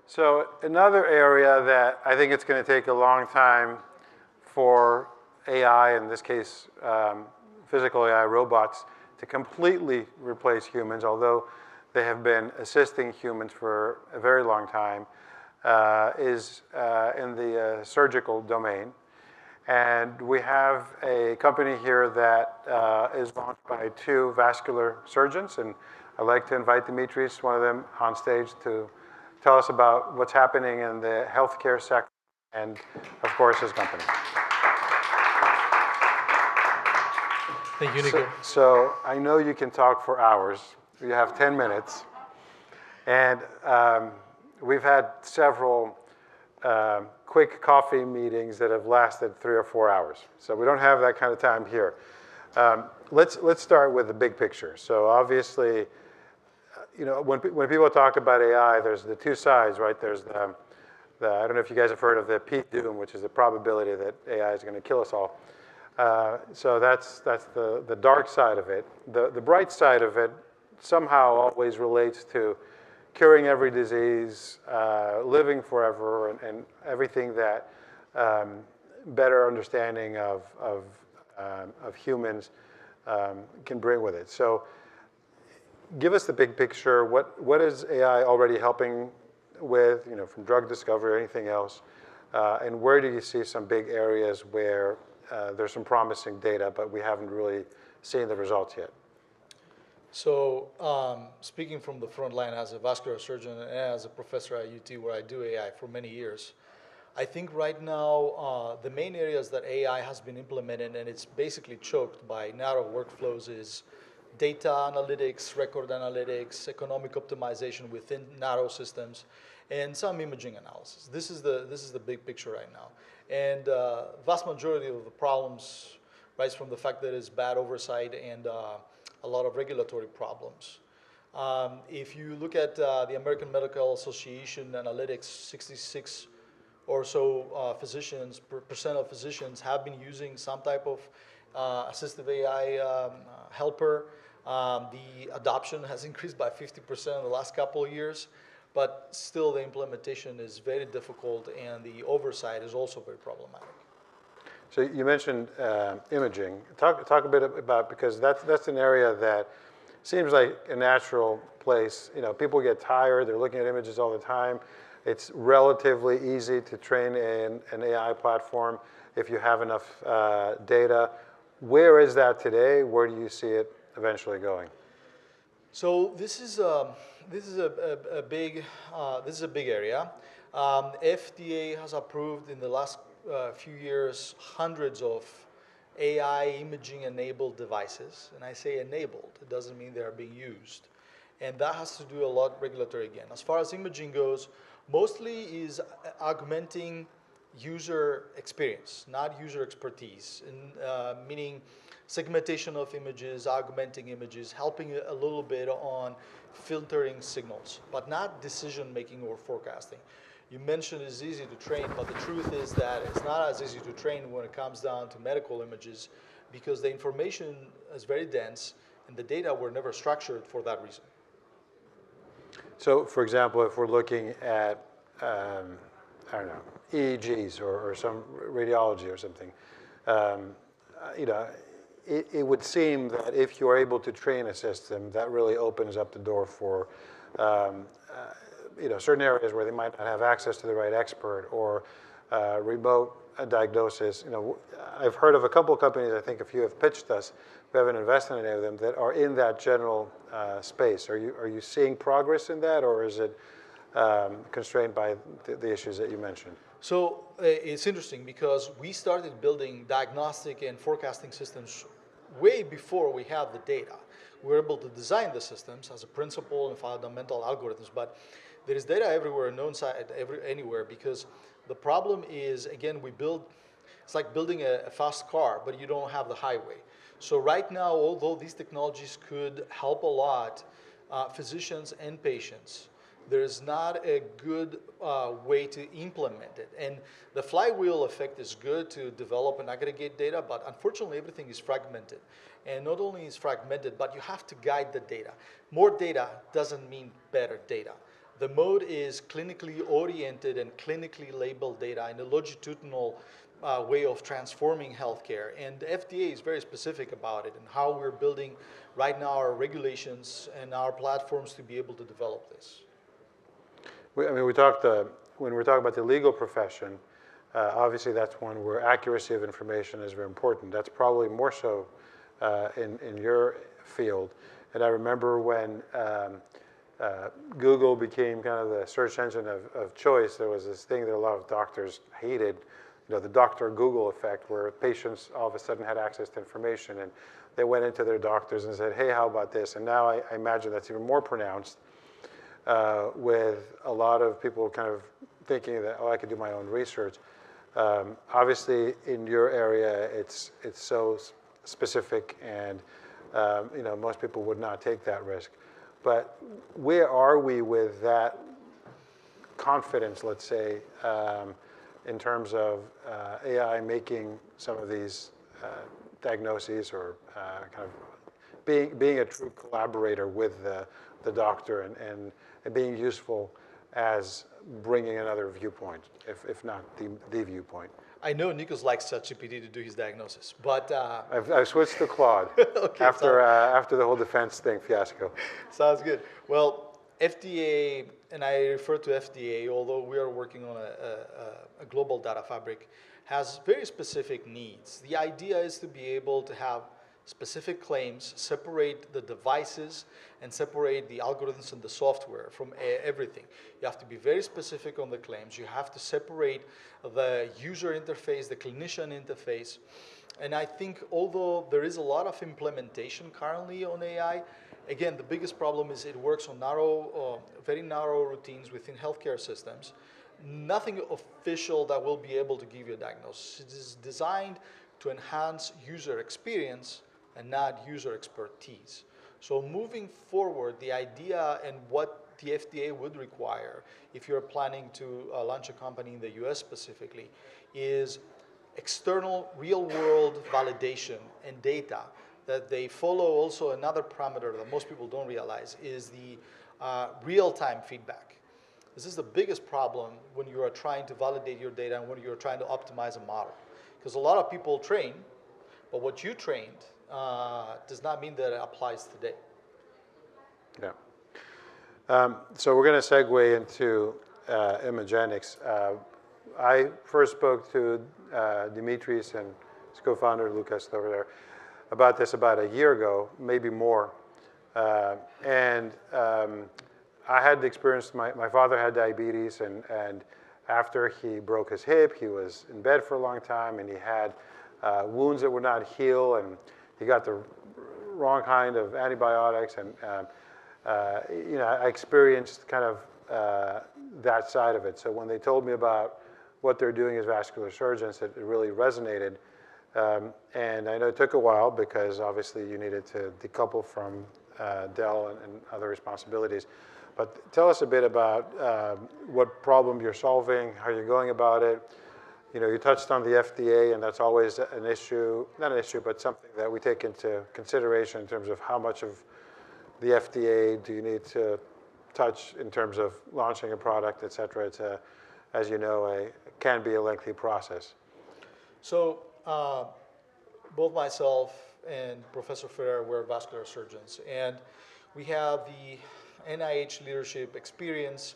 So another area that I think it's going to take a long time for AI, in this case physical AI robots, to completely replace humans, although they have been assisting humans for a very long time, is in the surgical domain. And we have a company here that is launched by two vascular surgeons, and I'd like to invite Dimitrios, one of them, on stage to tell us about what's happening in the healthcare sector and, of course, his company. Thank you, Nikos. So I know you can talk for hours. You have 10 minutes. And we've had several quick coffee meetings that have lasted 3 or 4 hours. So we don't have that kind of time here. Let's start with the big picture. So obviously, you know, when people talk about AI, there's the two sides, right? There's the I don't know if you guys have heard of the peak doom, which is the probability that AI is going to kill us all. So that's the dark side of it. The bright side of it somehow always relates to curing every disease, living forever, and everything that better understanding of humans can bring with it. So give us the big picture. What is AI already helping with, you know, from drug discovery or anything else? And where do you see some big areas where there's some promising data, but we haven't really seen the results yet? So speaking from the front line as a vascular surgeon and as a professor at UT where I do AI for many years, I think right now the main areas that AI has been implemented, and it's basically choked by narrow workflows, is data analytics, record analytics, economic optimization within narrow systems, and some imaging analysis. This is the big picture right now. And vast majority of the problems rise from the fact that it's bad oversight and a lot of regulatory problems. If you look at the American Medical Association analytics, 66 or so percent of physicians have been using some type of assistive AI helper. The adoption has increased by 50% in the last couple of years, but still the implementation is very difficult and the oversight is also very problematic. So you mentioned imaging. Talk a bit about, because that's an area that seems like a natural place. You know, people get tired, they're looking at images all the time. It's relatively easy to train in an AI platform if you have enough data. Where is that today? Where do you see it eventually going? So this is a big area. FDA has approved in the last few years hundreds of AI imaging-enabled devices, and I say enabled. It doesn't mean they are being used, and that has to do a lot regulatory again. As far as imaging goes, mostly is augmenting user experience, not user expertise, meaning segmentation of images, augmenting images, helping a little bit on filtering signals, but not decision-making or forecasting. You mentioned it's easy to train, but the truth is that it's not as easy to train when it comes down to medical images because the information is very dense and the data were never structured for that reason. So, for example, if we're looking at, I don't know, EEGs or some radiology or something, you know, it would seem that if you're able to train a system, that really opens up the door for you know, certain areas where they might not have access to the right expert or remote diagnosis. You know, I've heard of a couple of companies, I think a few have pitched us, we haven't invested in any of them, that are in that general space. Are you seeing progress in that, or is it constrained by the issues that you mentioned? So it's interesting because we started building diagnostic and forecasting systems way before we have the data. We were able to design the systems as a principle and fundamental algorithms, but there is data everywhere, anywhere, because the problem is, again, it's like building a fast car, but you don't have the highway. So right now, although these technologies could help a lot physicians and patients, there's not a good way to implement it. And the flywheel effect is good to develop and aggregate data, but unfortunately everything is fragmented. And not only is fragmented, but you have to guide the data. More data doesn't mean better data. The mode is clinically oriented and clinically labeled data in a longitudinal way of transforming healthcare. And the FDA is very specific about it and how we're building right now our regulations and our platforms to be able to develop this. I mean, we talked, when we're talking about the legal profession, obviously that's one where accuracy of information is very important. That's probably more so in your field. And I remember when Google became kind of the search engine of choice, there was this thing that a lot of doctors hated, the Dr. Google effect, where patients all of a sudden had access to information and they went into their doctors and said, hey, how about this? And now I imagine that's even more pronounced with a lot of people kind of thinking that, oh, I could do my own research. Obviously, in your area, it's so specific, and most people would not take that risk. But where are we with that confidence, let's say, in terms of AI making some of these diagnoses, or kind of being a true collaborator with the doctor and being useful as bringing another viewpoint, if not the viewpoint? I know Nikos likes ChatGPT to do his diagnosis, but I've switched to Claude okay, after the whole defense thing fiasco. Sounds good. Well, FDA, and I refer to FDA, although we are working on a global data fabric, has very specific needs. The idea is to be able to have specific claims, separate the devices, and separate the algorithms and the software from everything. You have to be very specific on the claims. You have to separate the user interface, the clinician interface. And I think although there is a lot of implementation currently on AI, again, the biggest problem is it works on very narrow routines within healthcare systems. Nothing official that will be able to give you a diagnosis. It is designed to enhance user experience and not user expertise. So moving forward, the idea and what the FDA would require, if you're planning to launch a company in the US specifically, is external real-world validation and data that they follow. Also, another parameter that most people don't realize is the real-time feedback. This is the biggest problem when you are trying to validate your data and when you're trying to optimize a model. Because a lot of people train, but what you trained does not mean that it applies today. Yeah. So we're going to segue into Imagenyx. I first spoke to Dimitrios and his co-founder, Lucas, over there, about this about a year ago, maybe more. And I had the experience, my father had diabetes, and after he broke his hip, he was in bed for a long time, and he had wounds that would not heal, and he got the wrong kind of antibiotics, and I experienced kind of that side of it. So when they told me about what they're doing as vascular surgeons, it really resonated. And I know it took a while because obviously you needed to decouple from Dell and other responsibilities. But tell us a bit about what problem you're solving, how you're going about it. You touched on the FDA, and that's always an issue, not an issue, but something that we take into consideration in terms of how much of the FDA do you need to touch in terms of launching a product, et cetera. It's, as you know, can be a lengthy process. So both myself and Professor Ferrer were vascular surgeons, and we have the NIH leadership experience,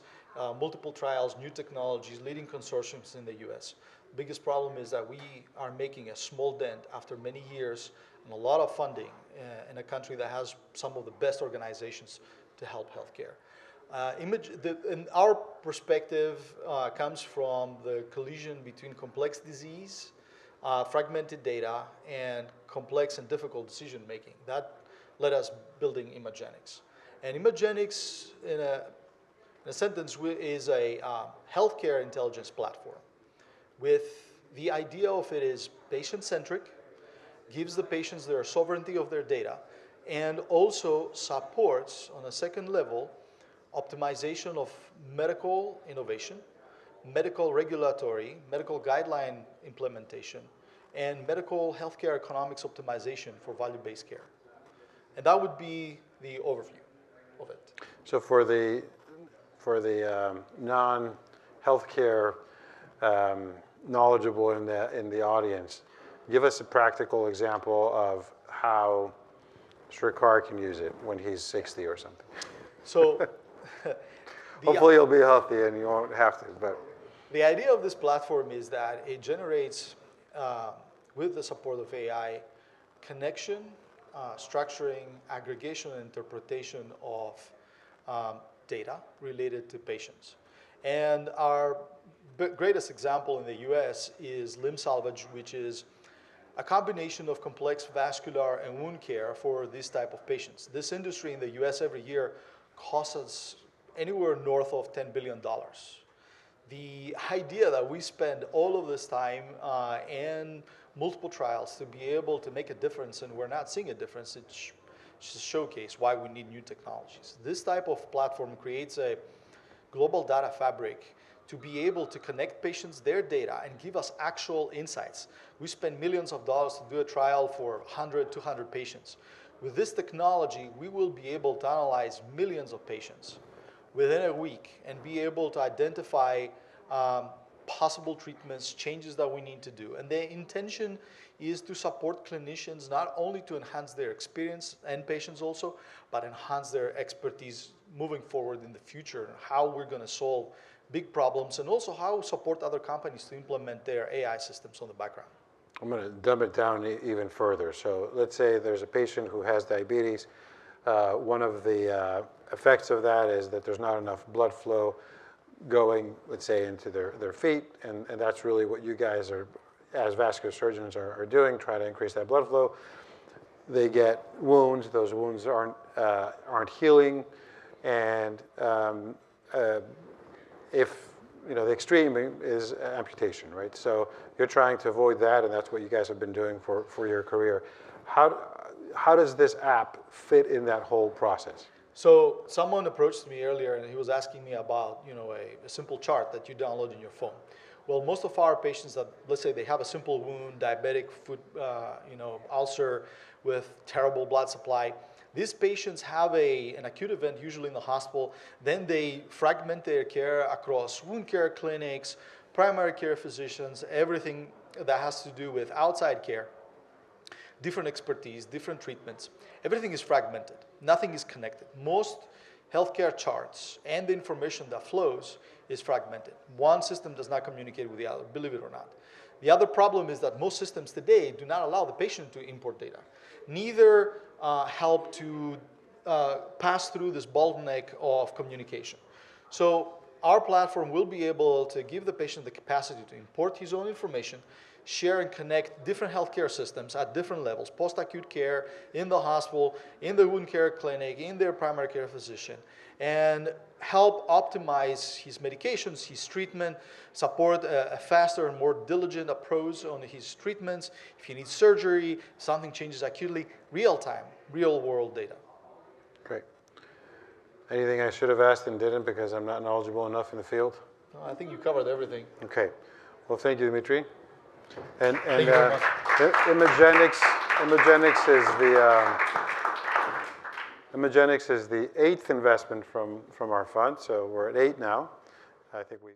multiple trials, new technologies, leading consortiums in the US. Biggest problem is that we are making a small dent after many years and a lot of funding in a country that has some of the best organizations to help healthcare. In our perspective comes from the collision between complex disease, fragmented data, and complex and difficult decision making. That led us building Imagenyx. And Imagenyx, in a sentence, is a healthcare intelligence platform with the idea of it is patient-centric, gives the patients their sovereignty of their data, and also supports, on a second level, optimization of medical innovation, medical regulatory, medical guideline implementation, and medical healthcare economics optimization for value-based care. And that would be the overview of it. So for for the non-healthcare knowledgeable in the audience, give us a practical example of how Srikar can use it when he's 60 or something. So hopefully you'll be healthy and you won't have to. But the idea of this platform is that it generates, with the support of AI, connection, structuring, aggregation, and interpretation of data related to patients. And our greatest example in the US is limb salvage, which is a combination of complex vascular and wound care for this type of patients. This industry in the US every year costs us anywhere north of $10 billion. The idea that we spend all of this time and multiple trials to be able to make a difference, and we're not seeing a difference, it's just showcase why we need new technologies. This type of platform creates a global data fabric to be able to connect patients, their data, and give us actual insights. We spend millions of dollars to do a trial for 100, 200 patients. With this technology, we will be able to analyze millions of patients within a week and be able to identify possible treatments, changes that we need to do. And the intention is to support clinicians not only to enhance their experience, and patients also, but enhance their expertise moving forward in the future and how we're going to solve big problems, and also how support other companies to implement their AI systems on the background. I'm going to dumb it down even further. So let's say there's a patient who has diabetes. One of the effects of that is that there's not enough blood flow going, let's say, into their feet, and that's really what you guys are, as vascular surgeons, are doing, try to increase that blood flow. They get wounds. Those wounds aren't healing, and if the extreme is amputation, right? So you're trying to avoid that, and that's what you guys have been doing for your career. How does this app fit in that whole process? So someone approached me earlier, and he was asking me about a simple chart that you download in your phone. Well, most of our patients that, let's say they have a simple wound, diabetic foot, ulcer with terrible blood supply, these patients have an acute event, usually in the hospital. Then they fragment their care across wound care clinics, primary care physicians, everything that has to do with outside care, different expertise, different treatments. Everything is fragmented. Nothing is connected. Most healthcare charts and the information that flows is fragmented. One system does not communicate with the other, believe it or not. The other problem is that most systems today do not allow the patient to import data. Neither help to pass through this bottleneck of communication. So our platform will be able to give the patient the capacity to import his own information, share and connect different healthcare systems at different levels, post-acute care, in the hospital, in the wound care clinic, in their primary care physician, and help optimize his medications, his treatment, support a faster and more diligent approach on his treatments. If he needs surgery, something changes acutely, real-time, real-world data. Great. Anything I should have asked and didn't because I'm not knowledgeable enough in the field? No, I think you covered everything. Okay. Well, thank you, Dimitri. And Thank you very much. Imagenyx is the 8th investment from our fund, so we're at 8 now. I think we